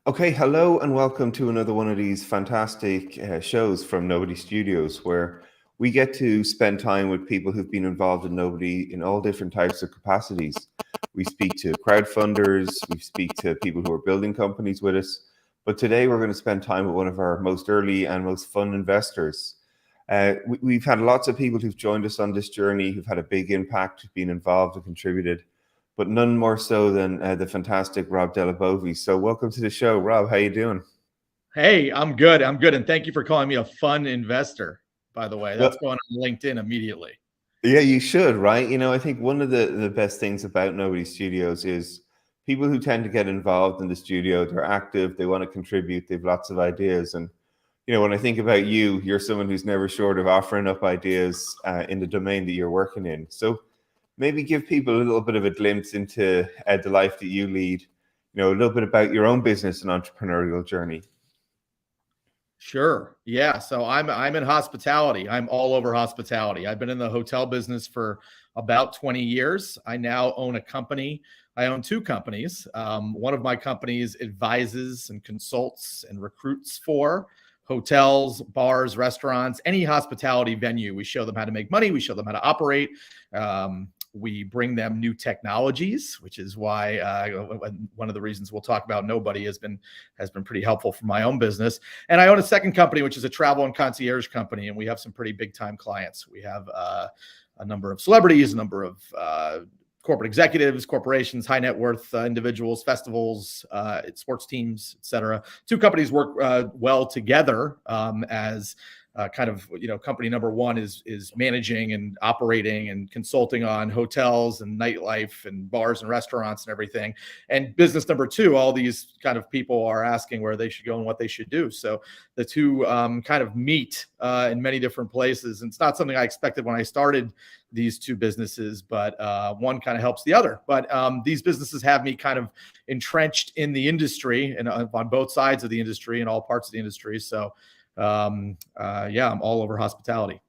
Okay, hello and welcome to another one of these fantastic shows from Nobody Studios, where we get to spend time with people who've been involved in Nobody in all different types of capacities. We speak to crowdfunders, we speak to people who are building companies with us, but today we're going to spend time with one of our most early and most fun investors. We've had lots of people who've joined us on this journey, who've had a big impact, who've been involved and contributed, but none more so than the fantastic Rob DelliBovi. So welcome to the show, Rob. How you doing? Hey, I'm good. I'm good. And thank you for calling me a fun investor, by the way. That's Well, going on LinkedIn immediately. yeah, you should, right? I think one of the best things about Nobody Studios is people who tend to get involved in the studio, they're active, they want to contribute, they have lots of ideas. And, when I think about you, you're someone who's never short of offering up ideas in the domain that you're working in. So maybe give people a little bit of a glimpse into the life that you lead, a little bit about your own business and entrepreneurial journey. Sure. Yeah. So I'm in hospitality. I'm all over hospitality. I've been in the hotel business for about 20 years. I now own a company. I own two companies. One of my companies advises and consults and recruits for hotels, bars, restaurants, any hospitality venue. We show them how to make money. We show them how to operate. We bring them new technologies, which is why one of the reasons we'll talk about Nobody has been pretty helpful for my own business. And I own a second company, which is a travel and concierge company, and we have some pretty big time clients. We have a number of celebrities, a number of corporate executives, corporations, high net worth individuals, festivals, sports teams, et cetera. Two companies work well together as kind of, company number one is managing and operating and consulting on hotels and nightlife and bars and restaurants and everything. And business number two, all these kind of people are asking where they should go and what they should do. So the two kind of meet in many different places. And it's not something I expected when I started these two businesses, but one kind of helps the other. But these businesses have me kind of entrenched in the industry and on both sides of the industry and all parts of the industry. So yeah, I'm all over hospitality.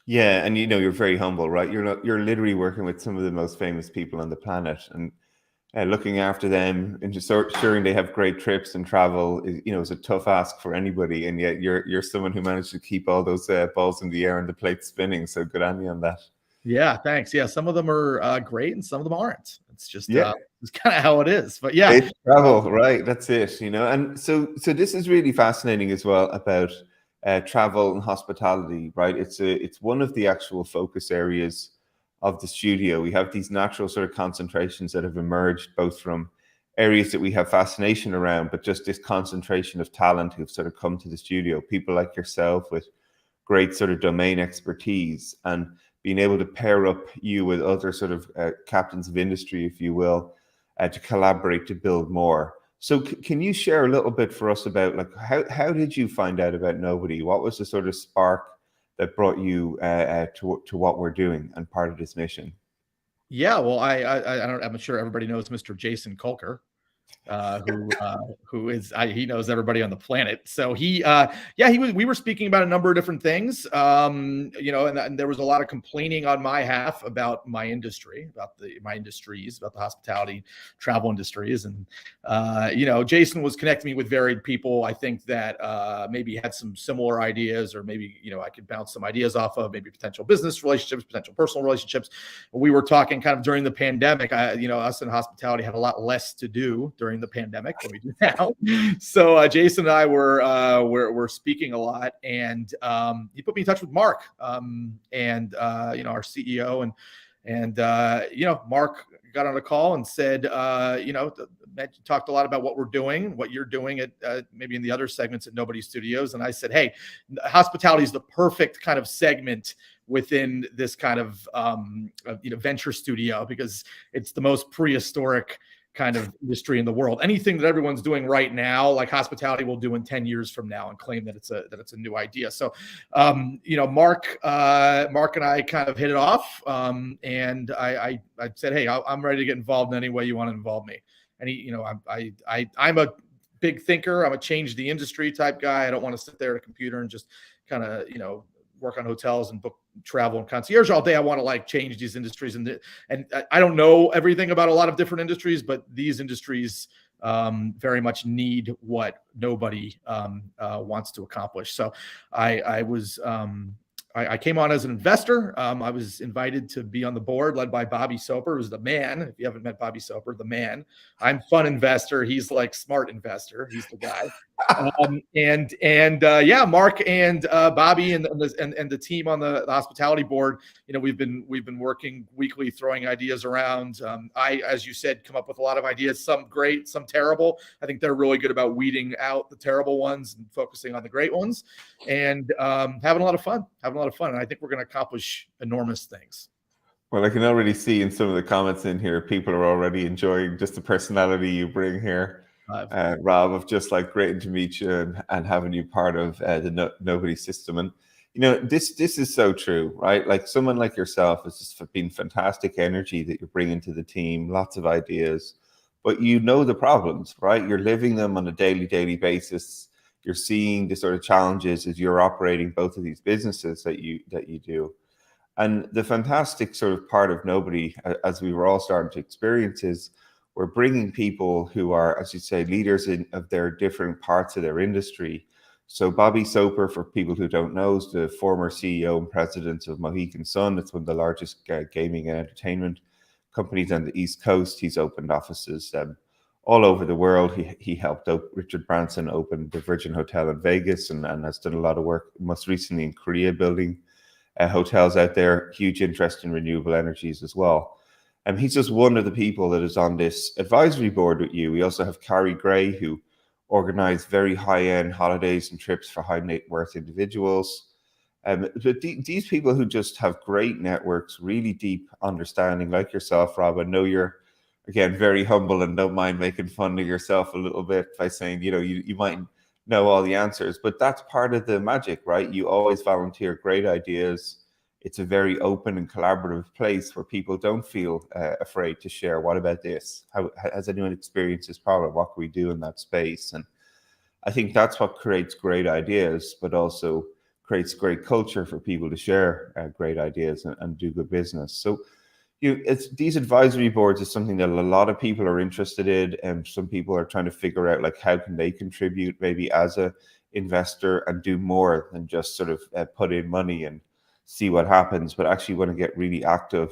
Yeah, and you're very humble, right? You're literally working with some of the most famous people on the planet, and looking after them and just ensuring they have great trips and travel is a tough ask for anybody. And yet you're someone who managed to keep all those balls in the air and the plate spinning. So good on you on that. Yeah, thanks. Yeah, some of them are great and some of them aren't. It's just Yeah. it's kind of how it is. But yeah, It's travel, right? That's it. And so this is really fascinating as well about travel and hospitality, right? It's one of the actual focus areas of the studio. We have these natural sort of concentrations that have emerged both from areas that we have fascination around, but just this concentration of talent who've sort of come to the studio. People like yourself with great sort of domain expertise and being able to pair up you with other sort of captains of industry, if you will, to collaborate to build more. So can you share a little bit for us about like how did you find out about Nobody? What was the sort of spark that brought you to what we're doing and part of this mission? yeah. Well, I'm sure everybody knows Mr. Jason Kolker. Who is he knows everybody on the planet. So we were speaking about a number of different things, and there was a lot of complaining on my half about my industry, about my industries, about the hospitality travel industries. And Jason was connecting me with varied people. I think that maybe had some similar ideas, or maybe I could bounce some ideas off of, maybe potential business relationships, potential personal relationships. We were talking kind of during the pandemic. Us in hospitality had a lot less to do during the pandemic than we do now. So Jason and I were speaking a lot, and he put me in touch with Mark, and our CEO, and Mark got on a call and said, talked a lot about what we're doing, what you're doing at maybe in the other segments at Nobody Studios. And I said, hey, hospitality is the perfect kind of segment within this kind of venture studio, because it's the most prehistoric kind of industry in the world. Anything that everyone's doing right now, like hospitality, will do in 10 years from now and claim that it's a new idea. So, Mark and I kind of hit it off. And I said, hey, I'm ready to get involved in any way you want to involve me. And I'm a big thinker. I'm a change the industry type guy. I don't want to sit there at a computer and just kind of, work on hotels and book travel and concierge all day. I want to like change these industries. And I don't know everything about a lot of different industries, but these industries very much need what nobody wants to accomplish. So I came on as an investor. I was invited to be on the board led by Bobby Soper, who's the man. If you haven't met Bobby Soper, the man. I'm fun investor. He's like smart investor. He's the guy. Yeah, Mark and Bobby and the team on the hospitality board, we've been working weekly, throwing ideas around. I, as you said, come up with a lot of ideas, some great, some terrible. I think they're really good about weeding out the terrible ones and focusing on the great ones, and having a lot of fun. And I think we're going to accomplish enormous things. Well, I can already see in some of the comments in here, people are already enjoying just the personality you bring here. Rob, of just like great to meet you and having you part of the Nobody system. And this is so true, right? Like someone like yourself has just been fantastic energy that you're bringing to the team, lots of ideas, but the problems, right? You're living them on a daily basis. You're seeing the sort of challenges as you're operating both of these businesses that you do. And the fantastic sort of part of Nobody, as we were all starting to experience, is we're bringing people who are, as you say, leaders of their different parts of their industry. So Bobby Soper, for people who don't know, is the former CEO and president of Mohegan Sun. It's one of the largest gaming and entertainment companies on the East Coast. He's opened offices all over the world. He helped Richard Branson open the Virgin Hotel in Vegas and has done a lot of work, most recently in Korea, building hotels out there. Huge interest in renewable energies as well. He's just one of the people that is on this advisory board with you. We also have Carrie Gray, who organized very high-end holidays and trips for high net worth individuals. But these people who just have great networks, really deep understanding, like yourself, Rob. I know you're, again, very humble and don't mind making fun of yourself a little bit by saying, you might know all the answers, but that's part of the magic, right? You always volunteer great ideas. It's a very open and collaborative place where people don't feel afraid to share. What about this? How has anyone experienced this problem? What can we do in that space? And I think that's what creates great ideas, but also creates great culture for people to share great ideas and do good business. So these advisory boards is something that a lot of people are interested in, and some people are trying to figure out like how can they contribute maybe as a investor and do more than just sort of put in money and see what happens, but actually want to get really active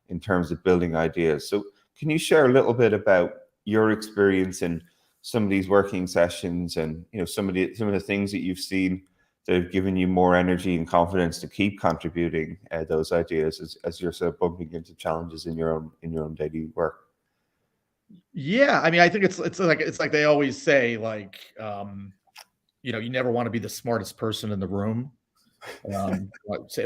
in terms of building ideas. So can you share a little bit about your experience in some of these working sessions and some of the things that you've seen that have given you more energy and confidence to keep contributing those ideas as you're sort of bumping into challenges in your own daily work? Yeah, I mean, I think it's like they always say, like, you never want to be the smartest person in the room.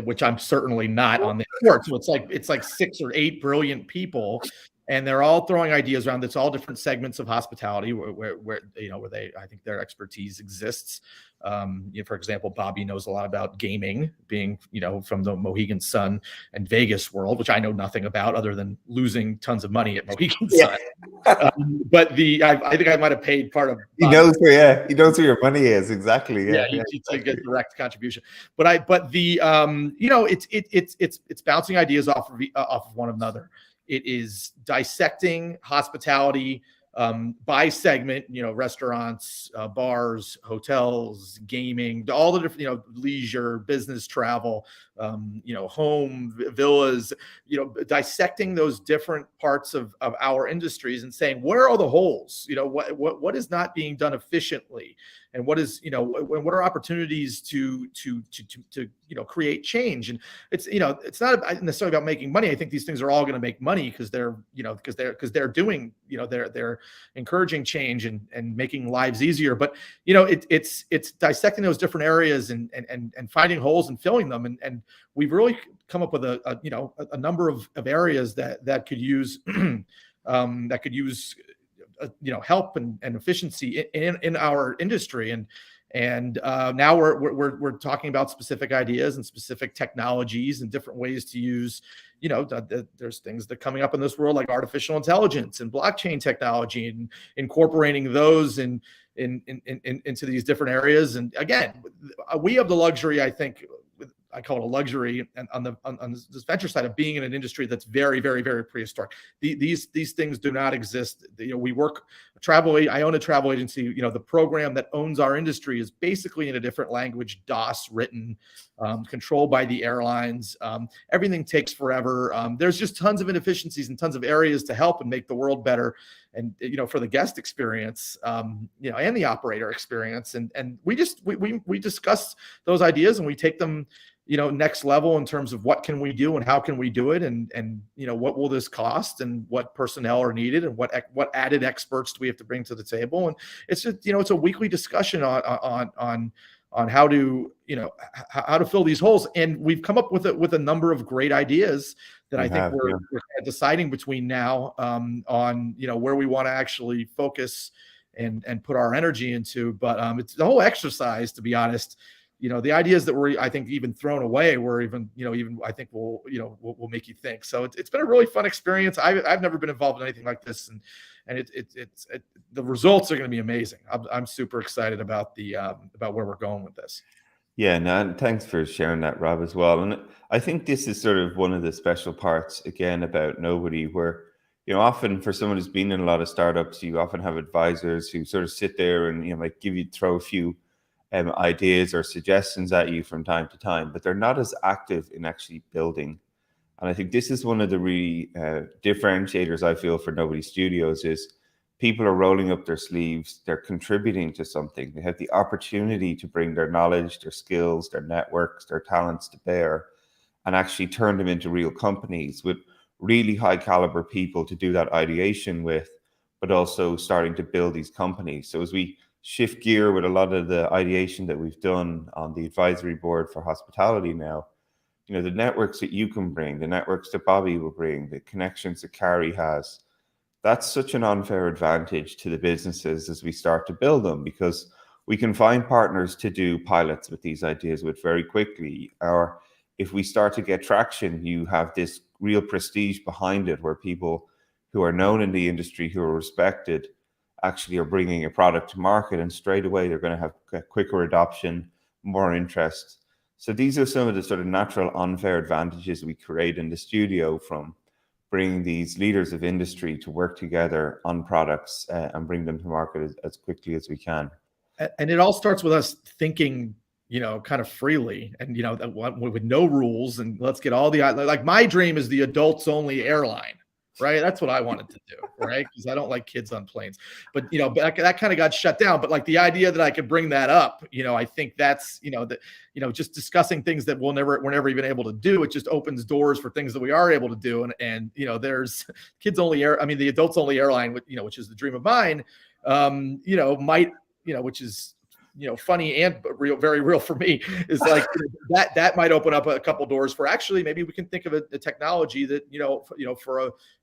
Which I'm certainly not on the board. So it's like 6 or 8 brilliant people, and they're all throwing ideas around. It's all different segments of hospitality where I think their expertise exists. For example, Bobby knows a lot about gaming, being from the Mohegan Sun and Vegas world, which I know nothing about other than losing tons of money at Mohegan Sun. But I think I might have paid part of. He knows where your money is exactly. Yeah, you get direct contribution. But it's bouncing ideas off of one another. It is dissecting hospitality by segment, restaurants, bars, hotels, gaming, all the different, leisure, business travel, home, villas, dissecting those different parts of our industries and saying, where are the holes? What is not being done efficiently? And what what are opportunities to create change? And it's not necessarily about making money. I think these things are all going to make money because they're doing, they're encouraging change and making lives easier. But it's dissecting those different areas and finding holes and filling them. And we've really come up with a number of areas that could use help and efficiency in our industry. And now we're talking about specific ideas and specific technologies and different ways to use, there's things that are coming up in this world like artificial intelligence and blockchain technology, and incorporating those into these different areas. And again, we have the luxury, I think, I call it a luxury, and on this venture side of being in an industry that's very, very, very prehistoric. These things do not exist. We work I own a travel agency. The program that owns our industry is basically in a different language, DOS written, controlled by the airlines. Everything takes forever. There's just tons of inefficiencies and tons of areas to help and make the world better. And, for the guest experience, and the operator experience. And we discuss those ideas and we take them, next level in terms of what can we do and how can we do it? And what will this cost and what personnel are needed and what added experts do we have to bring to the table? And it's just, it's a weekly discussion on how to, how to fill these holes. And we've come up with a number of great ideas that I think we're deciding between now on, where we want to actually focus and put our energy into. But it's the whole exercise, to be honest. The ideas that were, I think, even thrown away were even I think will make you think. So it's been a really fun experience. I've never been involved in anything like this, and the results are going to be amazing. I'm super excited about where we're going with this. Yeah, no, and thanks for sharing that, Rob, as well. And I think this is sort of one of the special parts, again, about Nobody, where, often for someone who's been in a lot of startups, you often have advisors who sort of sit there and, might throw a few ideas or suggestions at you from time to time, but they're not as active in actually building. And I think this is one of the really differentiators, I feel, for Nobody Studios is people are rolling up their sleeves, they're contributing to something. They have the opportunity to bring their knowledge, their skills, their networks, their talents to bear, and actually turn them into real companies with really high caliber people to do that ideation with, but also starting to build these companies. So as we shift gear with a lot of the ideation that we've done on the advisory board for hospitality now, the networks that you can bring, the networks that Bobby will bring, the connections that Carrie has, that's such an unfair advantage to the businesses as we start to build them, because we can find partners to do pilots with these ideas with very quickly. Or if we start to get traction, you have this real prestige behind it where people who are known in the industry, who are respected, actually are bringing a product to market, and straight away they're going to have quicker adoption, more interest. So these are some of the sort of natural unfair advantages we create in the studio from bring these leaders of industry to work together on products and bring them to market as quickly as we can. And it all starts with us thinking, kind of freely and, with no rules, and let's get all like my dream is the adults only airline, right? That's what I wanted to do, right? Because I don't like kids on planes, but that kind of got shut down. But like the idea that I could bring that up, I think that's, just discussing things that we're never even able to do. It just opens doors for things that we are able to do. And there's kids only the adults only airline, which is the dream of mine, which is, funny and real, very real for me, is like that might open up a couple doors for actually maybe we can think of a technology that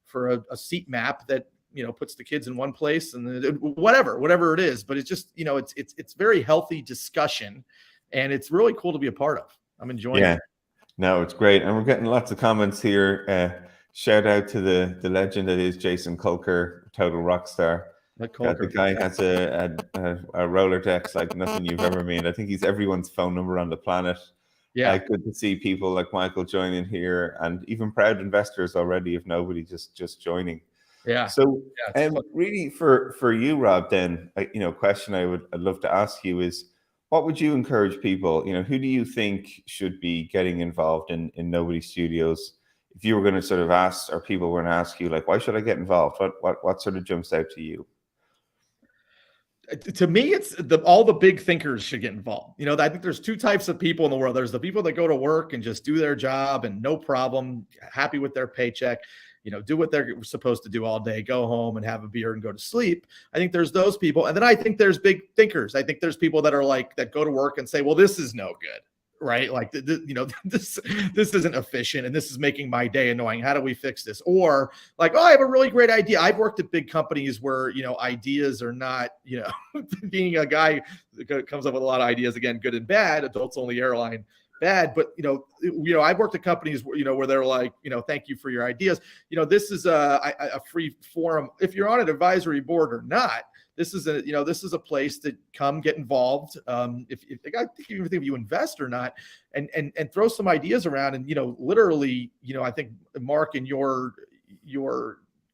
for a seat map that puts the kids in one place and whatever it is. But it's just it's very healthy discussion, and it's really cool to be a part of. I'm enjoying it. No, it's great, and we're getting lots of comments here. Shout out to the legend that is Jason Culker, total rock star. The guy has a Rolodex like nothing you've ever made. I think he's everyone's phone number on the planet. Yeah, good to see people like Michael joining here, and even proud investors already, if nobody just joining. Yeah. So, really for you, Rob, then question I'd love to ask you is, what would you encourage people? Who do you think should be getting involved in Nobody Studios? If you were going to sort of ask, or people were going to ask you, like, why should I get involved? What sort of jumps out to you? To me, it's all the big thinkers should get involved. I think there's two types of people in the world. There's the people that go to work and just do their job and no problem, happy with their paycheck, do what they're supposed to do all day, go home and have a beer and go to sleep. I think there's those people. And then I think there's big thinkers. I think there's people that are like, that go to work and say, well, this is no good. Right? Like, this isn't efficient and this is making my day annoying. How do we fix this? Or like, oh, I have a really great idea. I've worked at big companies where, ideas are not, being a guy that comes up with a lot of ideas, again, good and bad, adults only airline, bad. But, I've worked at companies where, where they're like, thank you for your ideas. This is a free forum. If you're on an advisory board or not, this is a place to come get involved. Even if you invest or not, and throw some ideas around. And, literally, I think, Mark, in your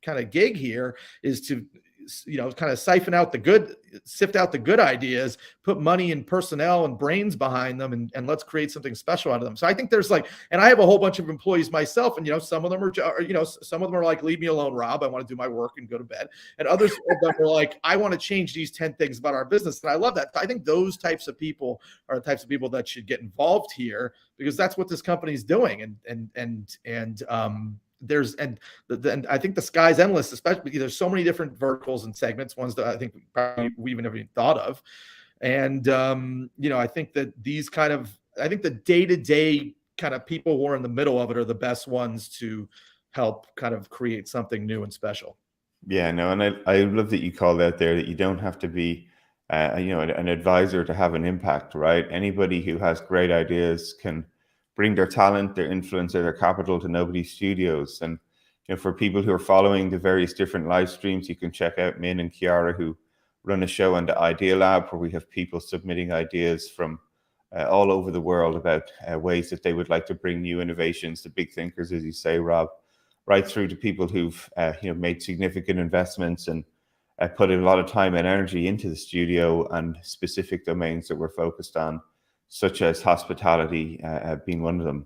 kind of gig here is to, kind of sift out the good ideas, put money and personnel and brains behind them, and let's create something special out of them. So I think there's and I have a whole bunch of employees myself, and, some of them are like, leave me alone, Rob, I want to do my work and go to bed. And others of them are like, I want to change these 10 things about our business. And I love that. I think those types of people are the types of people that should get involved here, because that's what this company is doing. I think the sky's endless, especially because there's so many different verticals and segments, ones that I think probably we even haven't thought of. And, I think that I think the day-to-day kind of people who are in the middle of it are the best ones to help kind of create something new and special. Yeah, no, and I love that you called out there that you don't have to be, an advisor to have an impact, right? Anybody who has great ideas can bring their talent, their influence, or their capital to Nobody Studios. And for people who are following the various different live streams, you can check out Min and Kiara, who run a show on the Idea Lab, where we have people submitting ideas from all over the world about ways that they would like to bring new innovations, the big thinkers, as you say, Rob, right through to people who've made significant investments and put a lot of time and energy into the studio and specific domains that we're focused on, such as hospitality being one of them.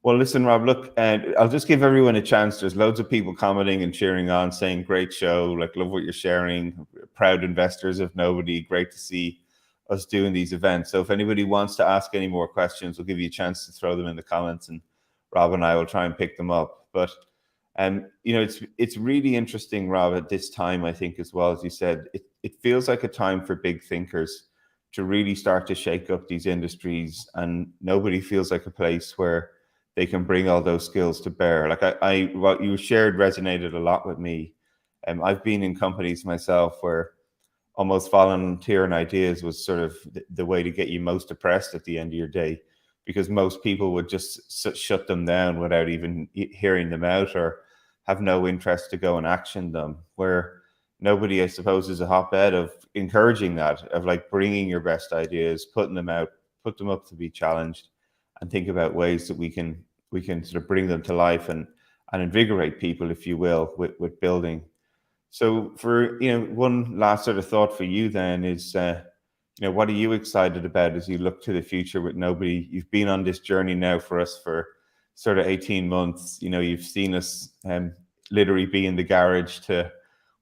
Well, listen, Rob, look, I'll just give everyone a chance. There's loads of people commenting and cheering on, saying, great show, love what you're sharing, proud investors of Nobody, great to see us doing these events. So if anybody wants to ask any more questions, we'll give you a chance to throw them in the comments, and Rob and I will try and pick them up. But, it's really interesting, Rob, at this time, I think, as well, as you said, it feels like a time for big thinkers to really start to shake up these industries, and Nobody feels like a place where they can bring all those skills to bear. What you shared resonated a lot with me. I've been in companies myself where almost volunteering ideas was sort of the way to get you most depressed at the end of your day, because most people would just shut them down without even hearing them out, or have no interest to go and action them. Where Nobody, I suppose, is a hotbed of encouraging that, of bringing your best ideas, putting them out, put them up to be challenged, and think about ways that we can sort of bring them to life and invigorate people, if you will, with building. So for, one last sort of thought for you then is, what are you excited about as you look to the future with Nobody? You've been on this journey now for us for sort of 18 months. You've seen us literally be in the garage to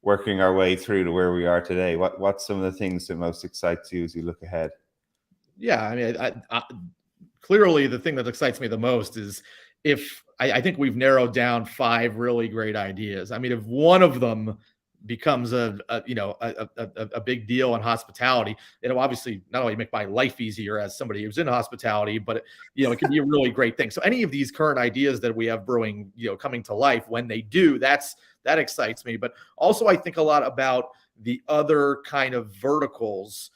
working our way through to where we are today. What's some of the things that most excites you as you look ahead? Yeah, I mean, I clearly the thing that excites me the most is I think we've narrowed down 5 really great ideas. I mean, if one of them becomes a big deal in hospitality, it'll obviously not only make my life easier as somebody who's in hospitality, but it can be a really great thing. So any of these current ideas that we have brewing, coming to life, when they do, that excites me. But also I think a lot about the other kind of verticals,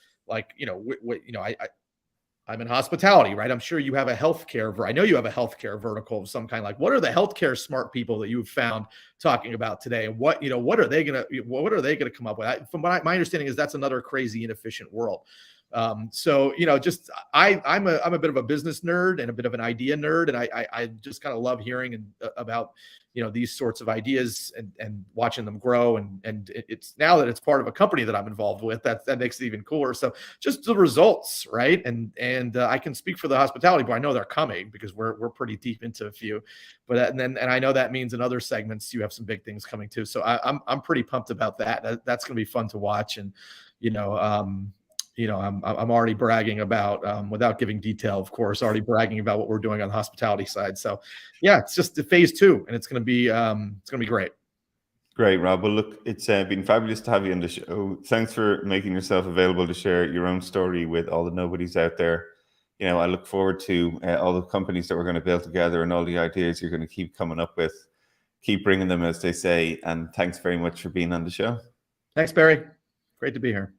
I'm in hospitality, right? I'm sure you have a healthcare. I know you have a healthcare vertical of some kind. What are the healthcare smart people that you've found talking about today? And what are they gonna come up with? From my understanding is that's another crazy inefficient world. So I'm a bit of a business nerd and a bit of an idea nerd, and I just kind of love hearing about these sorts of ideas and watching them grow, and it's now that it's part of a company that I'm involved with, that makes it even cooler. So just the results, right? And I can speak for the hospitality, but I know they're coming because we're pretty deep into a few. But and I know that means in other segments you have some big things coming too. So I'm pretty pumped about that. That's going to be fun to watch, and I'm already bragging about, without giving detail, of course, already bragging about what we're doing on the hospitality side. So yeah, it's just the phase 2, and it's going to be great. Great, Rob. Well, look, it's been fabulous to have you on the show. Thanks for making yourself available to share your own story with all the Nobodies out there. I look forward to all the companies that we're going to build together and all the ideas you're going to keep coming up with. Keep bringing them, as they say. And thanks very much for being on the show. Thanks, Barry. Great to be here.